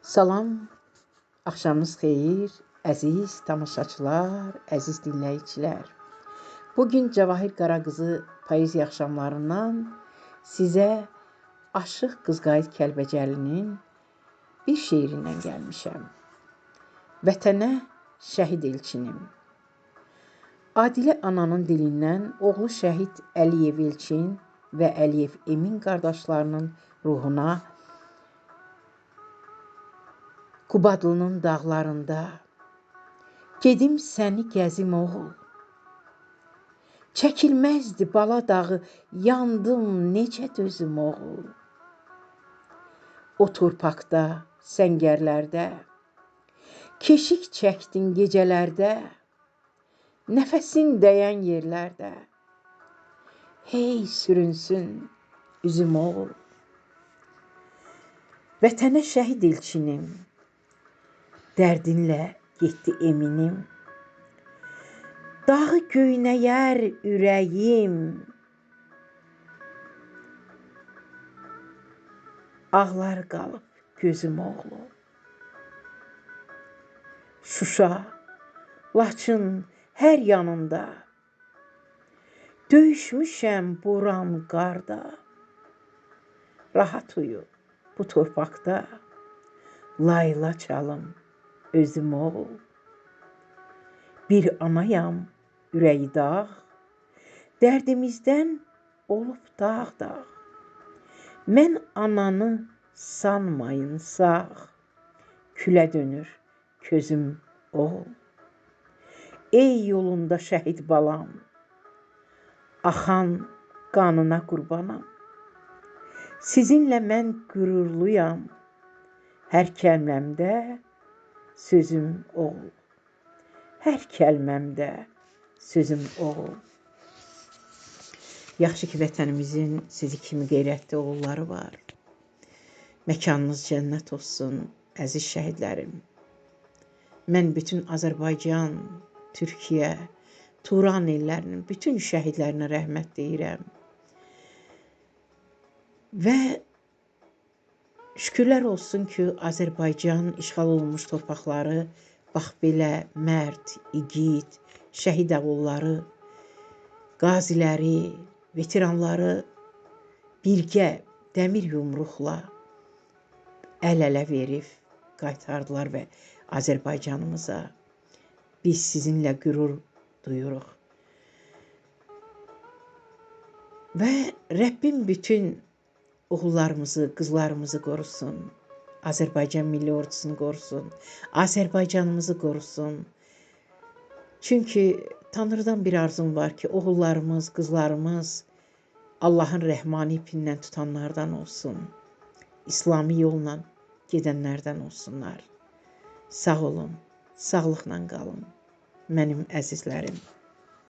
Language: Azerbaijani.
Salam, axşamınız xeyir, əziz tamaşaçılar, əziz dinləyicilər. Bugün Cəvahir Qaraqızı poeziya axşamlarından sizə Aşıq Qızqayıt Kəlbəcəlinin bir şeirindən gəlmişəm. Vətənə şəhid elçinim. Adilə ananın dilindən oğlu şəhid Əliyev Elçin və Əliyev Emin qardaşlarının ruhuna Qubadlının dağlarında gedim səni gəzim oğul. Çəkilməzdi bala dağı, yandım necə dözüm oğul. O torpaqda, səngərlərdə, keşik çəkdin gecələrdə, nəfəsin dəyən yerlərdə. Hey sürünsün üzüm oğul. Vətənə şəhid elçinim, dərdinlə getdi eminim. Dağı göynəyər ürəyim, ağlar qalıb gözüm oğlu. Şuşa, Laçın hər yanında, döyüşmüşəm boran qarda. Rahat uyu bu torpaqda, layla çalım özüm oğul. Bir anayam, ürəyi dağ, dərdimizdən olub dağ. Mən ananı sanmayın sağ, külə dönür közüm oğul. Ey yolunda şəhid balam, axan qanına qurbanam. Sizinlə mən qürurluyam, hər kəlməmdə sözüm oğul. Hər kəlməmdə sözüm oğul. Yaxşı ki, vətənimizin sizi kimi qeyrətli oğulları var. Məkanınız cənnət olsun, əziz şəhidlərim. Mən bütün Azərbaycan, Türkiyə, Turan ellərinin bütün şəhidlərinə rəhmət deyirəm. Və şükürlər olsun ki, Azərbaycan işğal olunmuş torpaqları bax belə mərd, igid, şəhid oğulları, qaziləri, veteranları birgə dəmir yumruqla əl-ələ verib qaytardılar və Azərbaycanımıza biz sizinlə qürur duyuruq. Və Rəbbim bütün oğullarımızı, qızlarımızı qorusun. Azərbaycan Milli Ordusunu qorusun. Azərbaycanımızı qorusun. Çünki Tanrıdan bir arzum var ki, oğullarımız, qızlarımız Allahın rəhmani ipindən tutanlardan olsun. İslami yolla gedənlərdən olsunlar. Sağ olun, sağlıqla qalın, mənim əzizlərim.